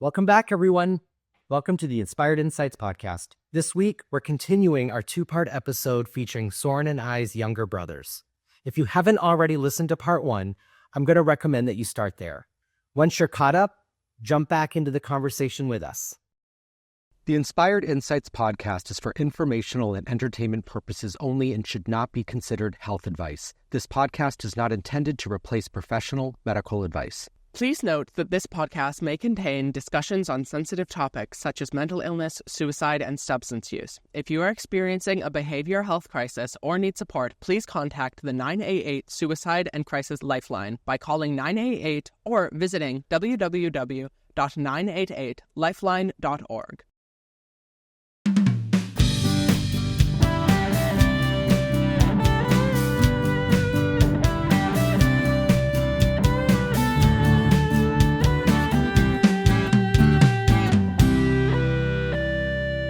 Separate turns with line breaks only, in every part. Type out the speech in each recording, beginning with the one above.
Welcome back, everyone. Welcome to the Inspired Insights podcast. This week, we're continuing our two-part episode featuring Soren and I's younger brothers. If you haven't already listened to part one, I'm going to recommend that you start there. Once you're caught up, jump back into the conversation with us. The Inspired Insights podcast is for informational and entertainment purposes only and should not be considered health advice. This podcast is not intended to replace professional medical advice.
Please note that this podcast may contain discussions on sensitive topics such as mental illness, suicide, and substance use. If you are experiencing a behavioral health crisis or need support, please contact the 988 Suicide and Crisis Lifeline by calling 988 or visiting www.988lifeline.org.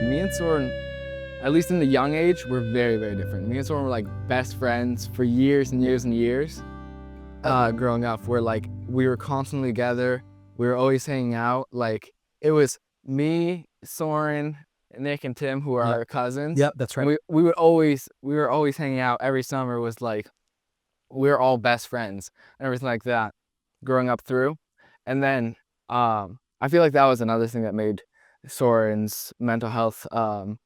Me and Soren, at least in the young age, we're very, very different. Me and Soren were like best friends for years and years and years. Growing up, we were constantly together. We were always hanging out. Like it was me, Soren, Nick, and Tim, who are our cousins.
Yep, that's right.
And we were always hanging out. Every summer was like we were all best friends and everything like that. Growing up through, and then I feel like that was another thing that made Soren's mental health and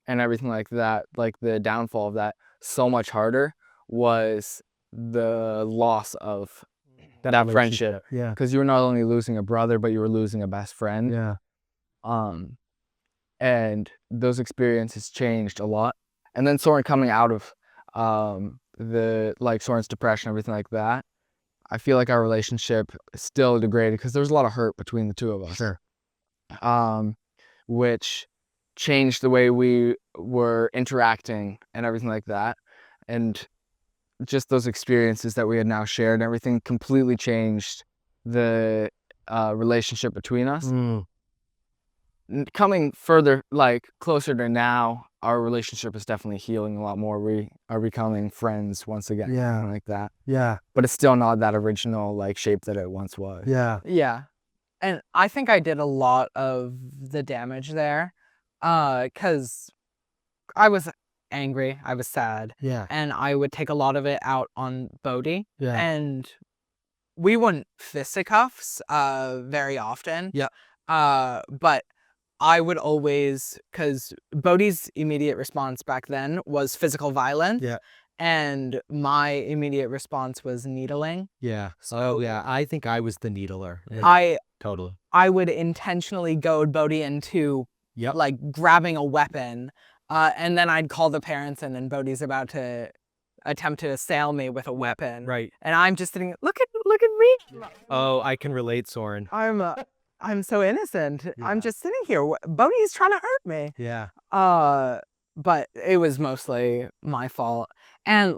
everything like that, like the downfall of that, so much harder was the loss of that friendship.
Yeah.
Because you were not only losing a brother, but you were losing a best friend.
Yeah.
And those experiences changed a lot. And then Soren coming out of Soren's depression, everything like that, I feel like our relationship still degraded because there was a lot of hurt between the two of us.
Sure.
Which changed the way we were interacting and everything like that. And just those experiences that we had now shared and everything completely changed the relationship between us. Coming further, closer to now, our relationship is definitely healing a lot more. We are becoming friends once again.
Yeah.
Something like that.
Yeah.
But it's still not that original shape that it once was.
Yeah.
Yeah. And I think I did a lot of the damage there because I was angry, I was sad,
Yeah.
and I would take a lot of it out on Bodhi.
Yeah.
And we wouldn't fisticuffs very often.
Yeah.
But I would always, because Bodhi's immediate response back then was physical violence.
Yeah.
And my immediate response was needling.
Yeah. So yeah, I think I was the needler. Totally.
I would intentionally goad Bodhi into grabbing a weapon, and then I'd call the parents in, and Bodhi's about to attempt to assail me with a weapon.
Right.
And I'm just sitting, look at me.
Oh, I can relate, Soren.
I'm so innocent.
Yeah.
I'm just sitting here. Bodhi's trying to hurt me.
Yeah.
But it was mostly my fault. And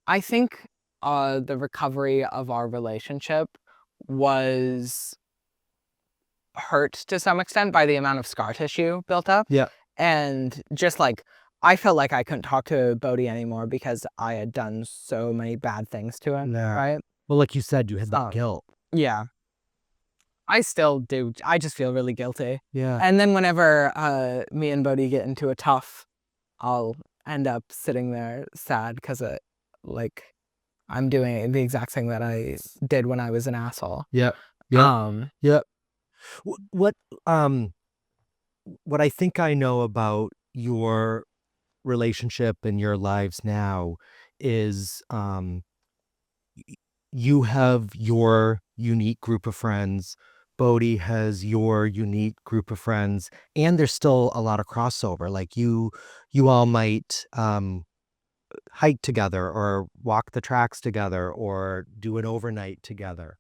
I think the recovery of our relationship was hurt to some extent by the amount of scar tissue built up.
Yeah.
And just I felt like I couldn't talk to Bodhi anymore because I had done so many bad things to him.
Yeah.
Right?
Well, like you said, you had that guilt.
Yeah. I still do. I just feel really guilty.
Yeah.
And then whenever me and Bodhi get into a tough, I'll end up sitting there sad because I'm doing the exact thing that I did when I was an asshole.
Yep. Yep. What I think I know about your relationship and your lives now is you have your unique group of friends. Bodhi has your unique group of friends, and there's still a lot of crossover. Like you all might hike together or walk the tracks together or do an overnight together.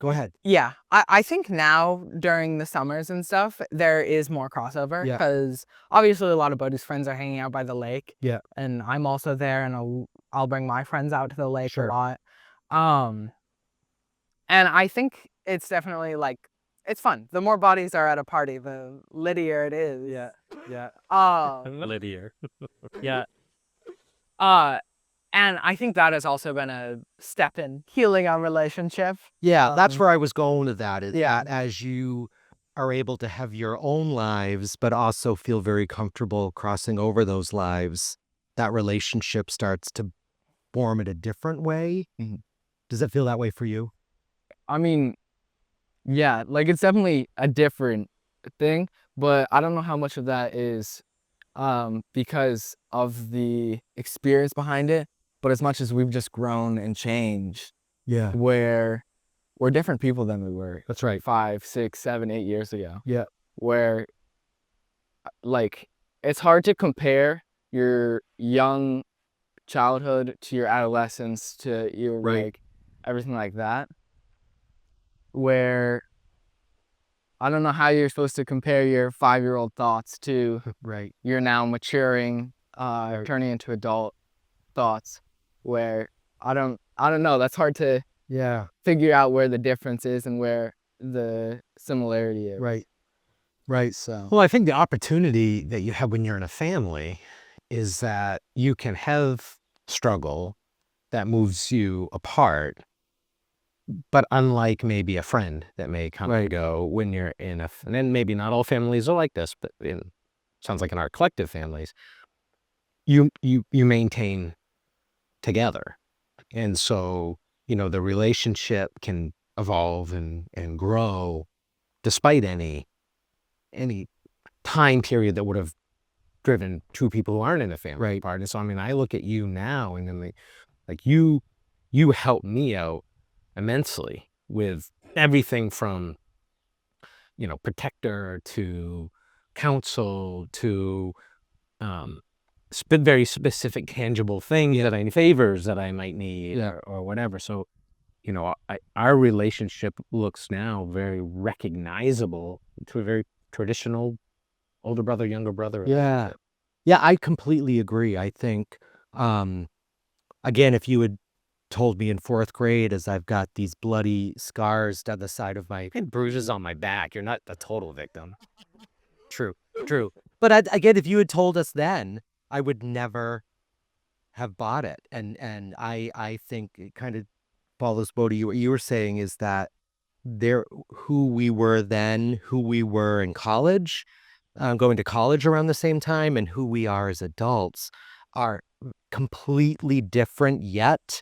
Go ahead.
Yeah. I think now during the summers and stuff, there is more crossover because obviously a lot of Bodhi's friends are hanging out by the lake.
Yeah.
And I'm also there, and I'll bring my friends out to the lake a lot. And I think it's definitely it's fun. The more bodies are at a party, the littier it is.
Yeah.
Lydia. Yeah.
And I think that has also been a step in healing our relationship.
Yeah, that's where I was going with that. Is
Yeah.
that as you are able to have your own lives, but also feel very comfortable crossing over those lives, that relationship starts to form in a different way.
Mhm.
Does it feel that way for you?
I mean, yeah, like it's definitely a different thing, but I don't know how much of that is because of the experience behind it, but as much as we've just grown and changed,
Yeah,
where we're different people than we were
that's right.
5, 6, 7, 8 years ago.
Yeah,
Where like it's hard to compare your young childhood to your adolescence to your
Right.
like everything like that. Where I don't know how you're supposed to compare your 5-year-old thoughts to
right.
your now maturing, turning into adult thoughts. Where I don't know. That's hard to
Yeah,
figure out where the difference is and where the similarity is.
right. Right.
So
Well, I think the opportunity that you have when you're in a family is that you can have struggle that moves you apart. But unlike maybe a friend that may come and
Right.
go when you're and then maybe not all families are like this, but sounds like in our collective families, you maintain together. And so, the relationship can evolve and grow despite any time period that would have driven two people who aren't in a family apart. And so, I mean, I look at you now and then like you help me out immensely with everything from, protector to counsel to very specific tangible things favors that I might need or whatever. So, our relationship looks now very recognizable to a very traditional older brother, younger brother.
yeah.
Yeah, I completely agree. I think, again, if you had told me in fourth grade, as I've got these bloody scars down the side of and bruises on my back, you're not a total victim. True, true. But again, if you had told us then, I would never have bought it. And I think it kind of follows, Bodhi, what you were saying is that who we were then, who we were in college, going to college around the same time, and who we are as adults are completely different, yet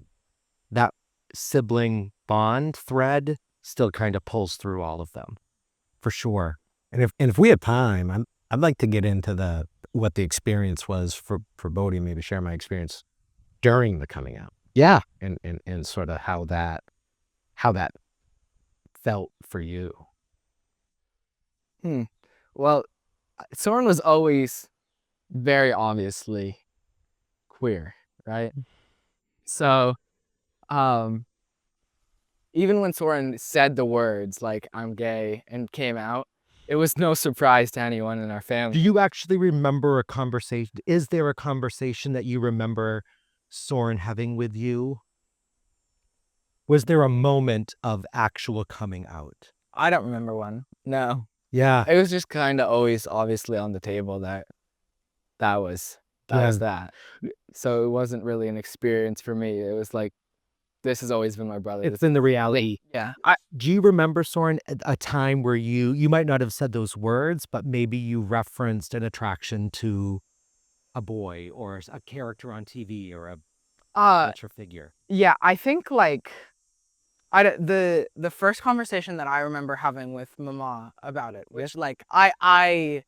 that sibling bond thread still kind of pulls through all of them, for sure.
And if we have time, I'd like to get into what the experience was for Bodhi, maybe share my experience during the coming out.
Yeah.
And sort of how that felt for you.
Well, Soren was always very obviously queer, right? So, even when Soren said the words like "I'm gay" and came out, it was no surprise to anyone in our
Do
family.
you actually remember a conversation? Is there a conversation that you remember Soren having with you? Was there a moment of actual coming out?
I don't remember one. No,
Yeah.
it was just kind of always obviously on the table that was that. So it wasn't really an experience for me. It was like, this has always been my brother.
It's in the reality.
Yeah.
Do you remember, Soren, a time where you might not have said those words, but maybe you referenced an attraction to a boy or a character on TV or a culture figure?
Yeah, I think like the first conversation that I remember having with Mama about it, which like I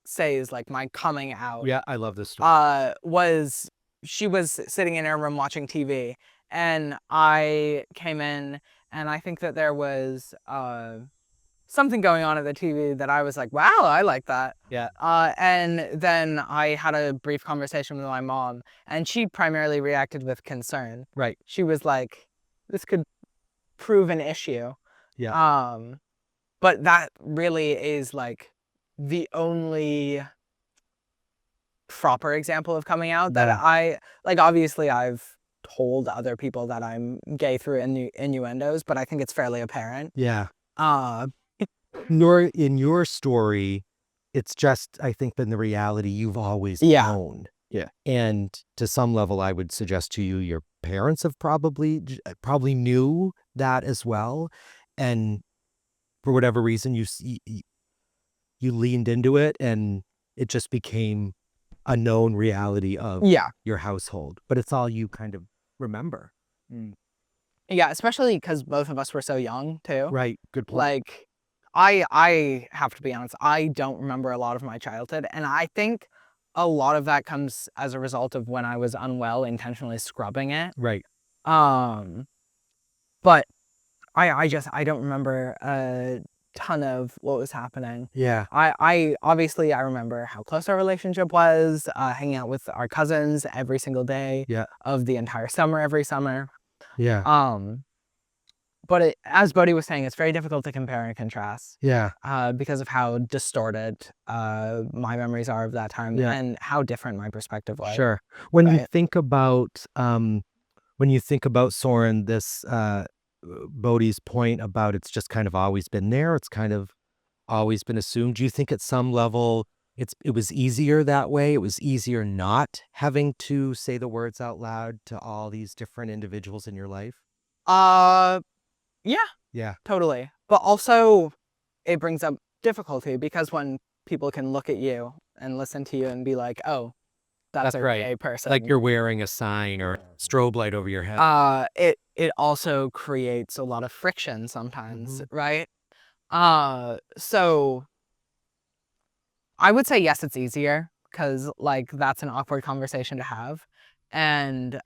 say is like my coming out.
Yeah, I love this story.
Was she was sitting in her room watching TV, and I came in, and I think that there was something going on at the TV that I was like, wow, I like that.
Yeah.
And then I had a brief conversation with my mom, and she primarily reacted with concern.
Right.
She was like, this could prove an issue.
Yeah.
But that really is like the only proper example of coming out that I like. Obviously, I've told other people that I'm gay through innuendos, but I think it's fairly apparent.
Yeah.
Uh,
In your story, it's just, I think, been the reality you've always known.
Yeah.
And to some level, I would suggest to you, your parents have probably knew that as well. And for whatever reason, you leaned into it, and it just became a known reality of
Yeah.
your household. But it's all you kind of remember.
Yeah, especially because both of us were so young too.
Right. Good point.
Like, I have to be honest, I don't remember a lot of my childhood, and I think a lot of that comes as a result of when I was unwell, intentionally scrubbing it.
Right.
But I don't remember a ton of what was happening.
Yeah.
I obviously I remember how close our relationship was, hanging out with our cousins every single day
Yeah.
of the entire summer, every summer.
Yeah.
But as Bodhi was saying, it's very difficult to compare and contrast
Yeah.
because of how distorted my memories are of that time and how different my perspective was.
Sure. When you
Right.
think about Soren, this Bodhi's point about it's just kind of always been there, it's kind of always been assumed. Do you think at some level it was easier that way? It was easier not having to say the words out loud to all these different individuals in your life?
Yeah,
Yeah.
totally. But also, it brings up difficulty because when people can look at you and listen to you and be like, "Oh, that's a
right.
gay person,"
Like you're wearing a sign or strobe light over your head.
it also creates a lot of friction sometimes, right? So I would say yes, it's easier because like that's an awkward conversation to have, and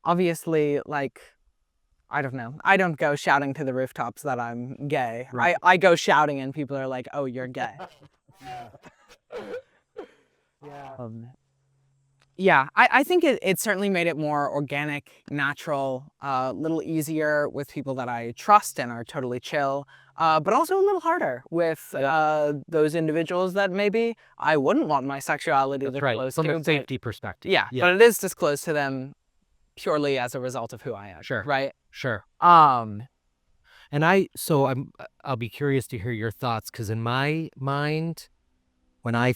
obviously like. I don't know. I don't go shouting to the rooftops that I'm gay.
Right.
I go shouting and people are like, "Oh, you're gay." Yeah, I think it certainly made it more organic, natural, a little easier with people that I trust and are totally chill, but also a little harder with those individuals that maybe I wouldn't want my sexuality to disclose
From
to.
a safety perspective.
Yeah, but it is disclosed to them purely as a result of who I am.
Sure.
Right?
Sure. And I'll be curious to hear your thoughts, because in my mind, when I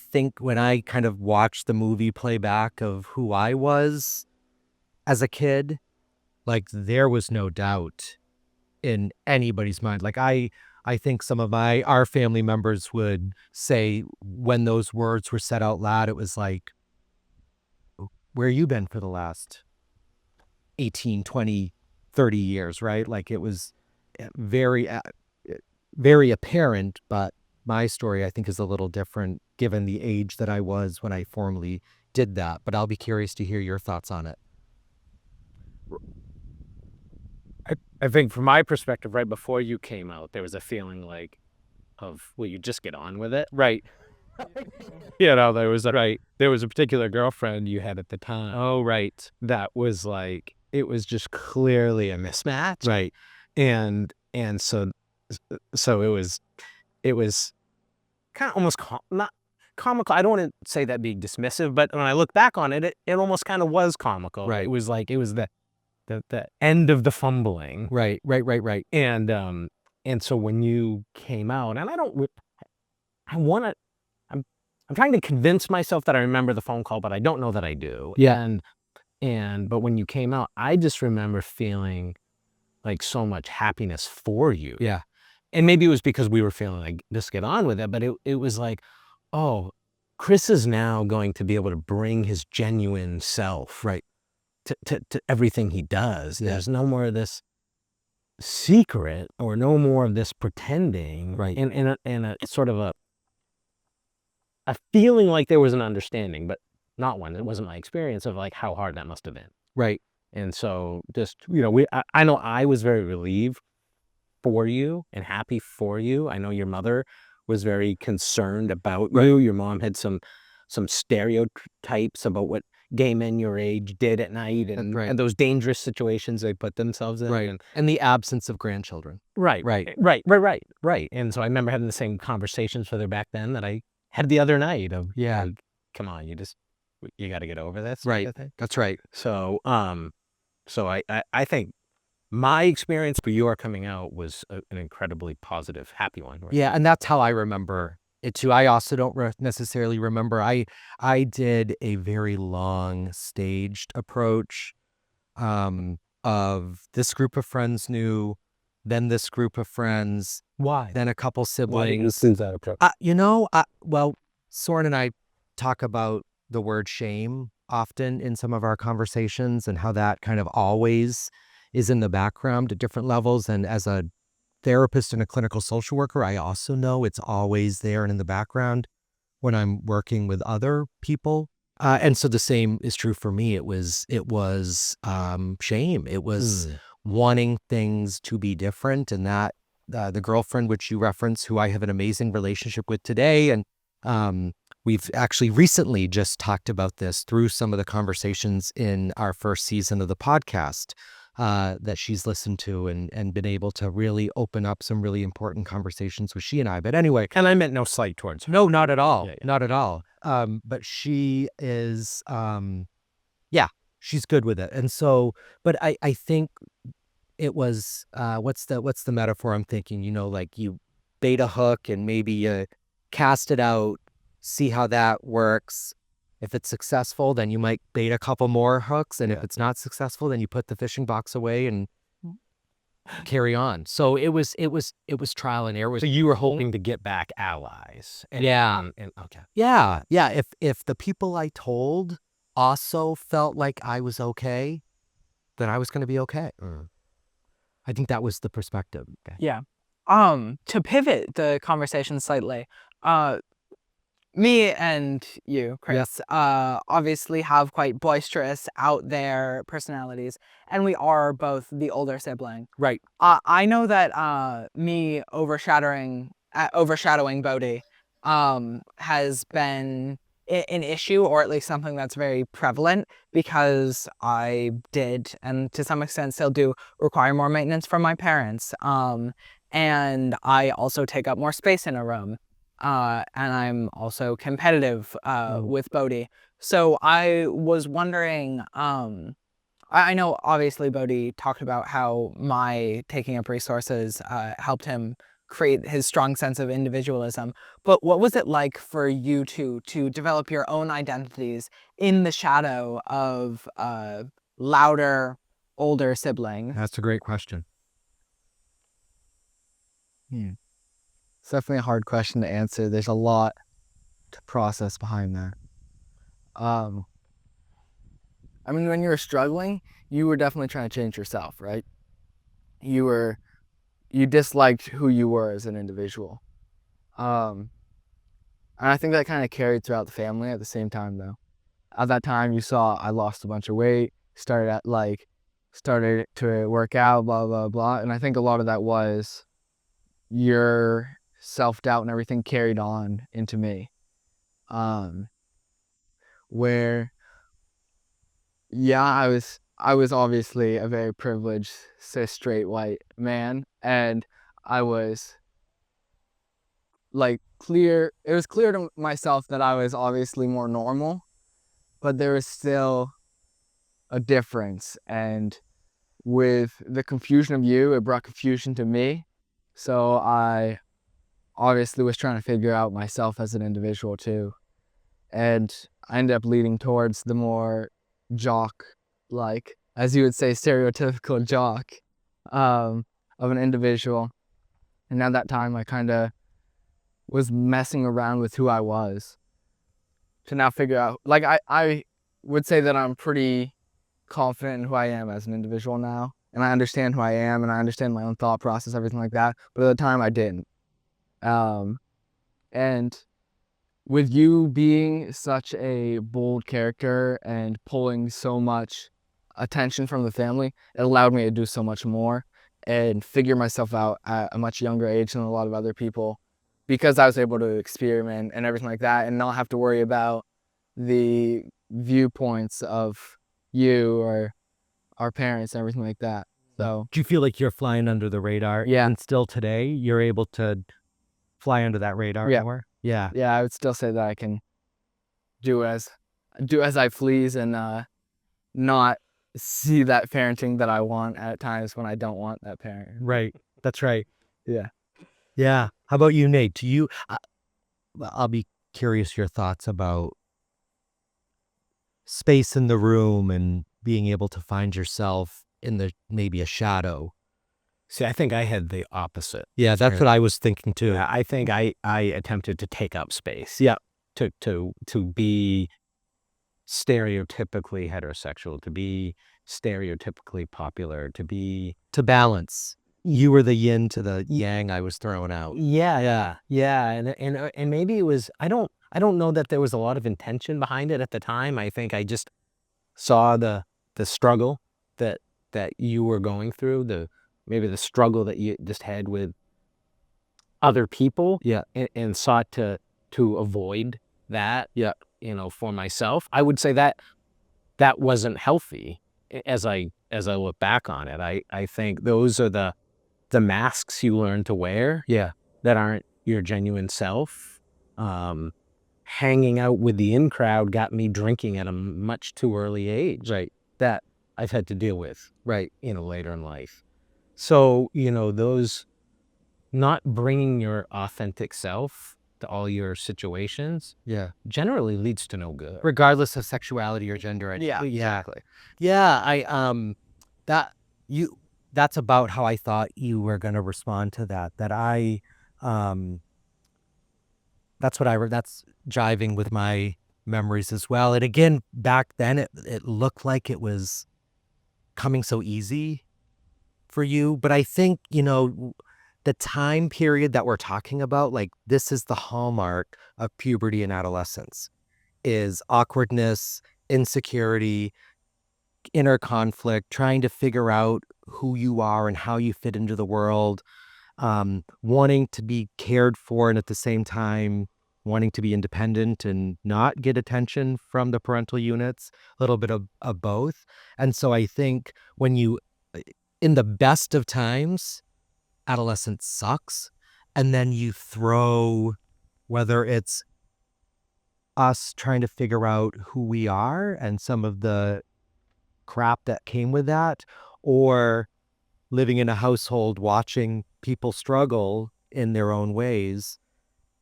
kind of watch the movie playback of who I was as a kid, like there was no doubt in anybody's mind. Like I think some of our family members would say when those words were said out loud, it was like, where you been for the last 18, 20, 30 years, right? Like it was very, very apparent, but my story, I think, is a little different given the age that I was when I formally did that. But I'll be curious to hear your thoughts on it.
I think from my perspective, right before you came out, there was a feeling like of, well, you just get on with it. Right. You know, there was a particular girlfriend you had at the time.
Oh, right.
That was like, it was just clearly a mismatch.
Right.
And so it was kind of almost not comical. I don't want to say that being dismissive, but when I look back on it, it almost kind of was comical.
Right.
It was like, it was the end of the fumbling.
Right.
And so when you came out, and I'm trying to convince myself that I remember the phone call, but I don't know that I do.
Yeah.
But when you came out, I just remember feeling like so much happiness for you.
Yeah.
And maybe it was because we were feeling like, just get on with it, but it was like, oh, Chris is now going to be able to bring his genuine self
Right.
to everything he does.
Yeah.
There's no more of this secret or no more of this pretending.
Right.
And a sort of a feeling like there was an understanding, but not one. It wasn't my experience of like how hard that must have been.
Right.
And so just, you know, I know I was very relieved for you and happy for you. I know your mother was very concerned about you. Your mom had some stereotypes about what gay men your age did at night and those dangerous situations they put themselves in.
Right. And the absence of grandchildren.
Right. And so I remember having the same conversations with her back then that I had the other night of, like, come on, you got to get over this.
Right. That's right.
So, I think my experience for your coming out was an incredibly positive, happy one.
Yeah. And that's how I remember it too. I also don't necessarily remember. I did a very long staged approach of this group of friends knew, then this group of friends,
Why?
then a couple
Why do you
siblings.
choose that approach?
Well, Soren and I talk about the word shame often in some of our conversations and how that kind of always is in the background at different levels. And as a therapist and a clinical social worker, I also know it's always there and in the background when I'm working with other people. And so the same is true for me. It was shame. It was wanting things to be different, and that the girlfriend which you reference, who I have an amazing relationship with today, and we've actually recently just talked about this through some of the conversations in our first season of the podcast that she's listened to and been able to really open up some really important conversations with she and I. But anyway,
And I meant no slight towards her.
no, not at all.
Yeah.
Not at all. But she is, she's good with it. And so, but I think it was, what's the metaphor I'm thinking, like you bait a hook and maybe you cast it out, see how that works. If it's successful, then you might bait a couple more hooks. And if it's not successful, then you put the fishing box away and carry on. So it was trial and error.
So you were hoping to get back allies.
Yeah.
Okay.
Yeah. If the people I told also felt like I was okay, then I was going to be okay. I think that was the perspective. Okay.
Yeah. To pivot the conversation slightly, me and you, Chris, obviously have quite boisterous, out there personalities, and we are both the older sibling.
Right.
I know that me overshadowing Bodhi has been an issue, or at least something that's very prevalent, because I did, and to some extent still do, require more maintenance from my parents. And I also take up more space in a room. And I'm also competitive with Bodhi. So I was wondering, I know obviously Bodhi talked about how my taking up resources helped him create his strong sense of individualism. But what was it like for you two to develop your own identities in the shadow of louder, older sibling?
That's a great question.
It's definitely a hard question to answer. There's a lot to process behind that. I mean, when you were struggling, you were definitely trying to change yourself, right? You disliked who you were as an individual. And I think that kind of carried throughout the family at the same time, though. At that time, you saw I lost a bunch of weight, started to work out, blah, blah, blah. And I think a lot of that was your self-doubt and everything carried on into me. Where, yeah, I was obviously a very privileged, cis, straight, white man, and I was it was clear to myself that I was obviously more normal, but there was still a difference, and with the confusion of you, it brought confusion to me. So I obviously was trying to figure out myself as an individual too. And I ended up leaning towards the more jock, as you would say, stereotypical jock of an individual. And at that time, I kind of was messing around with who I was to now figure out, I would say that I'm pretty confident in who I am as an individual now. And I understand who I am, and I understand my own thought process, everything like that. But at the time, I didn't. And with you being such a bold character and pulling so much attention from the family, it allowed me to do so much more and figure myself out at a much younger age than a lot of other people, because I was able to experiment and everything like that and not have to worry about the viewpoints of you or our parents and everything like that. So
Do you feel like you're flying under the radar?
Yeah.
And still today, you're able to fly under that radar
Yeah.
more? Yeah.
yeah, I would still say that I can do as I please and not see that parenting that I want at times when I don't want that parent.
Right. That's right.
Yeah.
Yeah. How about you, Nate? Do you, I'll be curious your thoughts about space in the room and being able to find yourself in the maybe a shadow.
See, I think I had the opposite.
Yeah, that's what I was thinking too.
Yeah, I think I attempted to take up space. Yeah, to be stereotypically heterosexual, to be stereotypically popular, to be
To balance. You were the yin to the yang I was throwing out.
yeah, and maybe it was I don't know that there was a lot of intention behind it at the time. I think I just saw the struggle that you were going through, maybe the struggle that you just had with other people,
Yeah.
and sought to avoid that. Yeah, for myself, I would say that wasn't healthy. As I look back on it, I think those are the masks you learn to wear.
Yeah.
That aren't your genuine self. Hanging out with the in crowd got me drinking at a much too early age.
Right.
That I've had to deal with.
Right.
Later in life. So those not bringing your authentic self to all your situations
Yeah.
generally leads to no good.
Regardless of sexuality or gender identity.
Yeah,
exactly. Yeah, that's about how I thought you were going to respond to that. That's jiving with my memories as well. And again, back then it looked like it was coming so easy for you, but I think, the time period that we're talking about, like this is the hallmark of puberty and adolescence, is awkwardness, insecurity, inner conflict, trying to figure out who you are and how you fit into the world, wanting to be cared for and at the same time wanting to be independent and not get attention from the parental units, a little bit of both. And so I think when in the best of times, adolescence sucks. And then you throw, whether it's us trying to figure out who we are and some of the crap that came with that, or living in a household watching people struggle in their own ways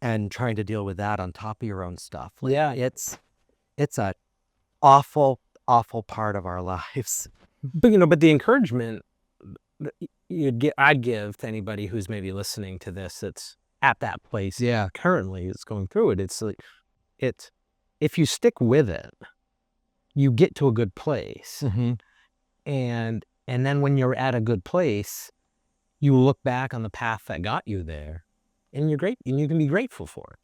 and trying to deal with that on top of your own stuff.
Yeah.
It's a awful part of our lives.
But the encouragement I'd give to anybody who's maybe listening to this that's at that place currently is going through it. It's like if you stick with it, you get to a good place.
Mm-hmm.
And then when you're at a good place, you look back on the path that got you there, and you're great, and you can be grateful for it.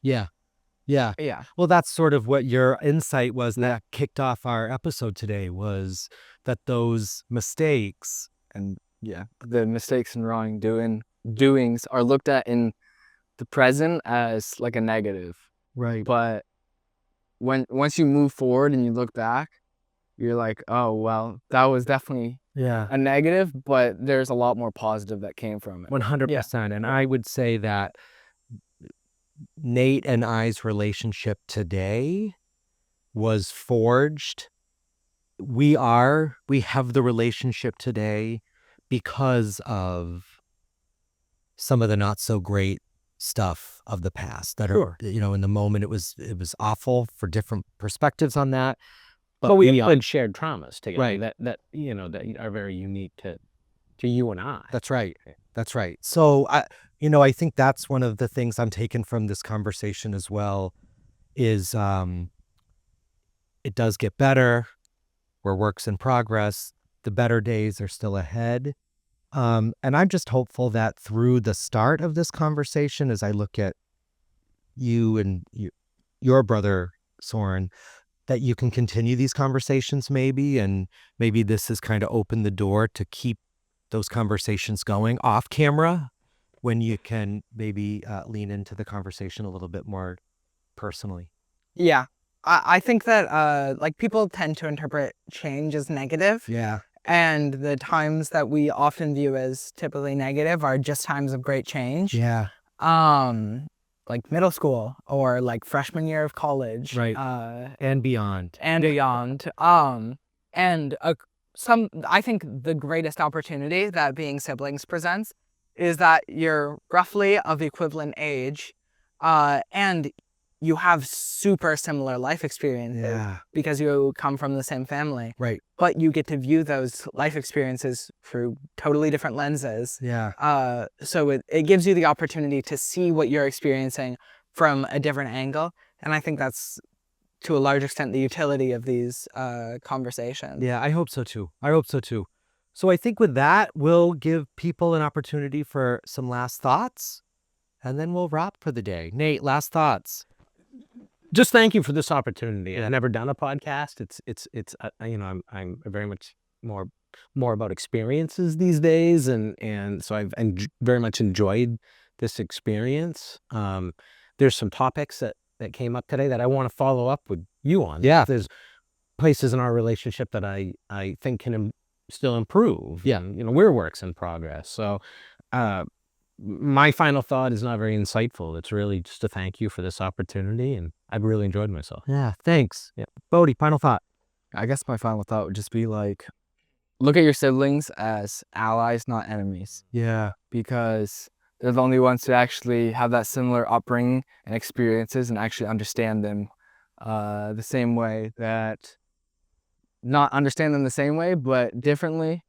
Yeah. Well, that's sort of what your insight was that kicked off our episode today, was that those mistakes
And the mistakes and wrongdoings are looked at in the present as like a negative.
right.
But once you move forward and you look back, you're like, oh, well, that was definitely a negative, but there's a lot more positive that came from it.
100%. And I would say that Nate and I's relationship today was forged. We have the relationship today because of some of the not so great stuff of the past that are, in the moment it was awful for different perspectives on that.
But we had shared traumas together,
Right.
that that are very unique to you and I.
That's right. So I think that's one of the things I'm taking from this conversation as well is it does get better. We're works in progress. The better days are still ahead. And I'm just hopeful that through the start of this conversation, as I look at you and your brother, Soren, that you can continue these conversations and maybe this has kind of opened the door to keep those conversations going off camera when you can maybe lean into the conversation a little bit more personally.
Yeah. I think that like people tend to interpret change as negative.
Yeah.
And the times that we often view as typically negative are just times of great change.
Yeah.
Like middle school or like freshman year of college.
Right. And beyond.
And beyond. I think the greatest opportunity that being siblings presents is that you're roughly of equivalent age, and you have super similar life experiences because you come from the same family.
Right.
But you get to view those life experiences through totally different lenses.
Yeah.
So it gives you the opportunity to see what you're experiencing from a different angle. And I think that's, to a large extent, the utility of these conversations.
Yeah, I hope so too. So I think with that, we'll give people an opportunity for some last thoughts, and then we'll wrap for the day. Nate, last thoughts.
Just thank you for this opportunity. I've never done a podcast. It's I'm very much more about experiences these days, and so I've very much enjoyed this experience. There's some topics that came up today that I want to follow up with you on.
Yeah.
There's places in our relationship that I think can still improve.
Yeah.
And, we're works in progress. So my final thought is not very insightful. It's really just to thank you for this opportunity, and I've really enjoyed myself.
Yeah, thanks. Yeah. Bodhi, final thought.
I guess my final thought would just be like, look at your siblings as allies, not enemies,
Yeah.
because they're the only ones who actually have that similar upbringing and experiences and actually understand them the same way not understand them the same way, but differently.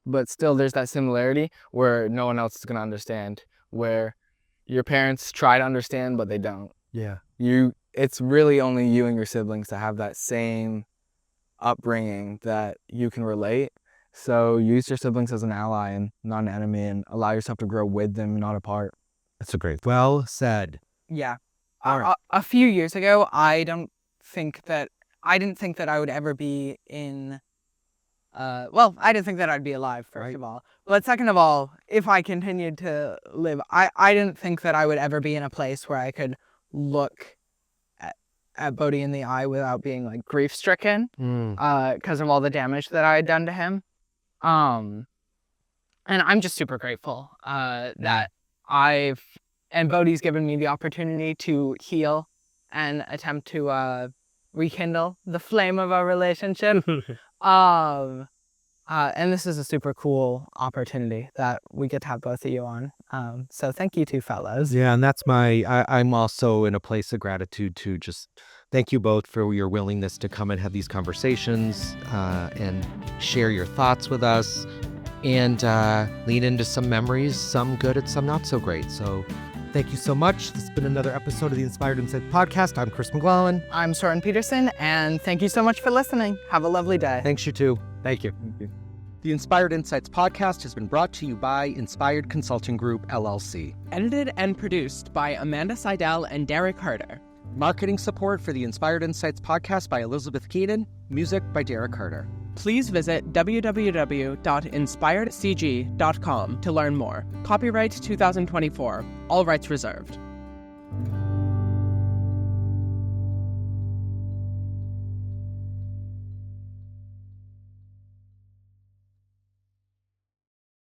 But still, there's that similarity where no one else is going to understand, where your parents try to understand, but they don't.
Yeah.
It's really only you and your siblings that have that same upbringing that you can relate. So use your siblings as an ally and not an enemy, and allow yourself to grow with them, not apart.
That's a great.
Well said.
Yeah.
All right.
A few years ago, I didn't think that I would ever be in. I didn't think that I'd be alive, first of all. But second of all, if I continued to live, I didn't think that I would ever be in a place where I could look at Bodhi in the eye without being like grief-stricken because of all the damage that I had done to him. And I'm just super grateful that Bodhi's given me the opportunity to heal and attempt to rekindle the flame of our relationship. And this is a super cool opportunity that we get to have both of you on. So thank you two fellows.
Yeah, and that's I'm also in a place of gratitude to just thank you both for your willingness to come and have these conversations and share your thoughts with us and lean into some memories, some good and some not so great. So thank you so much. This has been another episode of the Inspired Insights podcast. I'm Chris McGlellan.
I'm Soren Peterson, and thank you so much for listening. Have a lovely day.
Thanks, you too.
Thank you.
The Inspired Insights podcast has been brought to you by Inspired Consulting Group, LLC.
Edited and produced by Amanda Seidel and Derek Harder.
Marketing support for the Inspired Insights podcast by Elizabeth Keenan. Music by Derek Harder.
Please visit www.inspiredcg.com to learn more. Copyright 2024. All rights reserved.